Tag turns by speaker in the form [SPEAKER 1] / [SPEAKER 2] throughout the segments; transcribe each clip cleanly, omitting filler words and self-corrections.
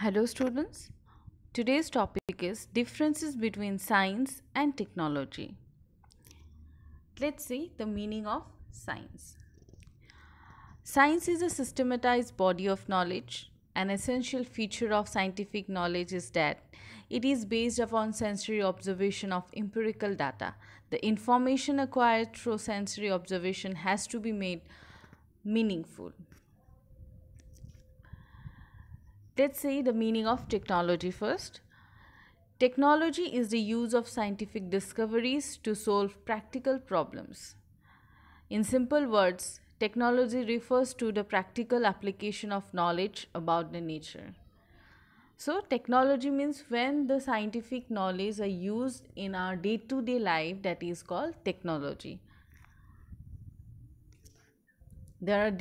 [SPEAKER 1] Hello students. Today's topic is differences between science and technology. Let's see the meaning of science. Science is a systematized body of knowledge. An essential feature of scientific knowledge is that it is based upon sensory observation of empirical data. The information acquired through sensory observation has to be made meaningful. Let's see the meaning of technology first. Technology is the use of scientific discoveries to solve practical problems. In simple words, technology refers to the practical application of knowledge about the nature. So, technology means when the scientific knowledge are used in our day-to-day life, that is called technology. There are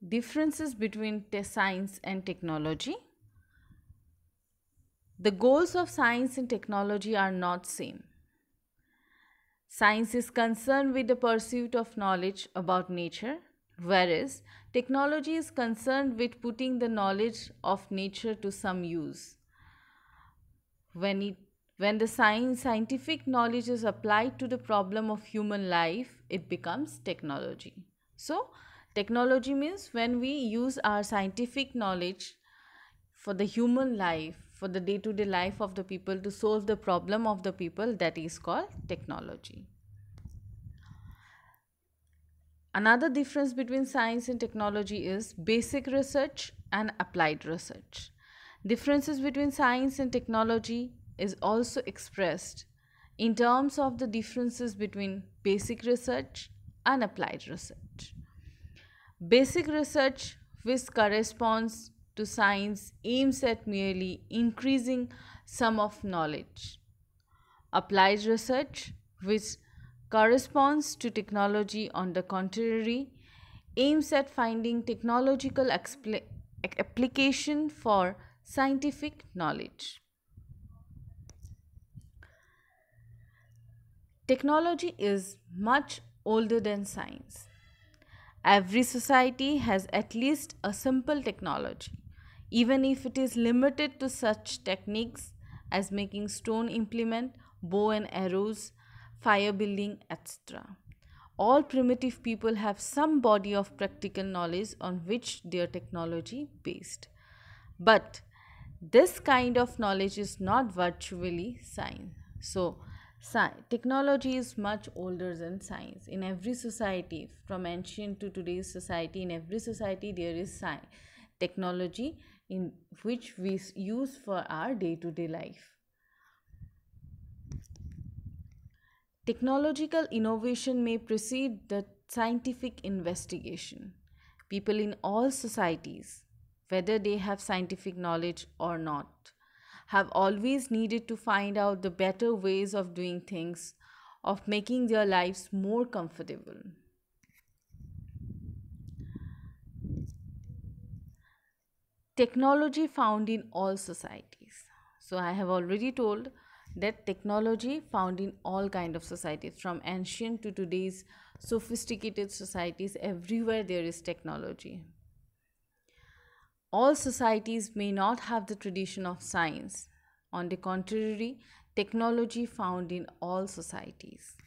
[SPEAKER 1] differences between science and technology. The goals of science and technology are not same. Science is concerned with the pursuit of knowledge about nature, whereas technology is concerned with putting the knowledge of nature to some use. When the scientific knowledge is applied to the problem of human life, it becomes technology. So, technology means when we use our scientific knowledge for the human life, for the day-to-day life of the people to solve the problem of the people, that is called technology. Another difference between science and technology is basic research and applied research. Differences between science and technology is also expressed in terms of the differences between basic research and applied research. Basic research, which corresponds to science, aims at merely increasing sum of knowledge. Applied research, which corresponds to technology, on the contrary, aims at finding technological application for scientific knowledge. Technology is much older than science. Every society has at least a simple technology, even if it is limited to such techniques as making stone implement, bow and arrows, fire building, etc. All primitive people have some body of practical knowledge on which their technology based. But this kind of knowledge is not virtually science. So, technology is much older than science. In every society, from ancient to today's society, in every society there is technology in which we use for our day-to-day life. Technological innovation may precede the scientific investigation. People in all societies, whether they have scientific knowledge or not, have always needed to find out the better ways of doing things, of making their lives more comfortable. Technology found in all societies. So I have already told that technology found in all kind of societies, from ancient to today's sophisticated societies. Everywhere there is technology. All societies may not have the tradition of science. On the contrary, technology found in all societies.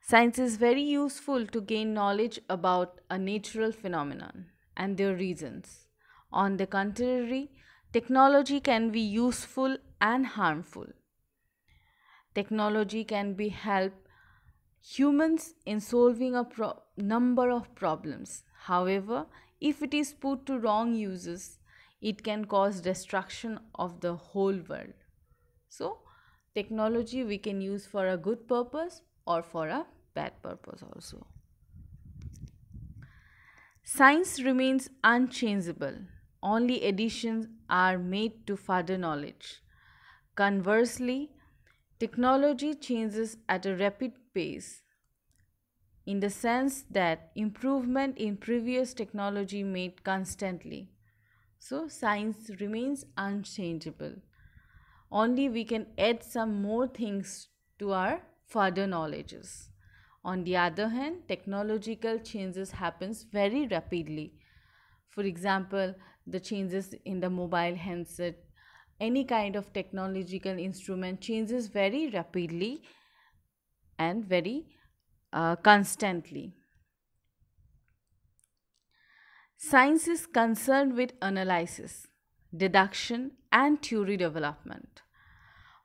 [SPEAKER 1] Science is very useful to gain knowledge about a natural phenomenon and their reasons. On the contrary, technology can be useful and harmful. Technology can be help humans in solving a number of problems. However, if it is put to wrong uses, it can cause destruction of the whole world. So, technology we can use for a good purpose or for a bad purpose also. Science remains unchangeable. Only additions are made to further knowledge. Conversely, technology changes at a rapid pace in the sense that improvement in previous technology made constantly. So, science remains unchangeable. Only we can add some more things to our further knowledges. On the other hand, technological changes happens very rapidly. For example, the changes in the mobile handset, any kind of technological instrument changes very rapidly and very constantly. Science is concerned with analysis, deduction, and theory development.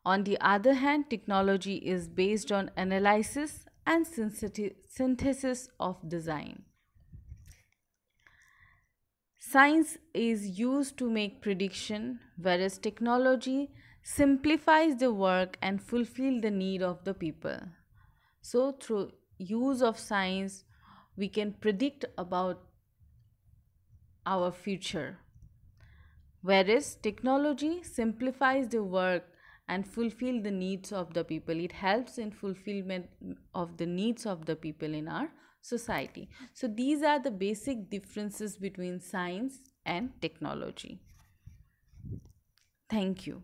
[SPEAKER 1] On the other hand, technology is based on analysis and synthesis of design. Science is used to make prediction, whereas technology simplifies the work and fulfill the need of the people. So through use of science, we can predict about our future, whereas technology simplifies the work and fulfill the needs of the people. It helps in fulfillment of the needs of the people in our society. So these are the basic differences between science and technology. Thank you.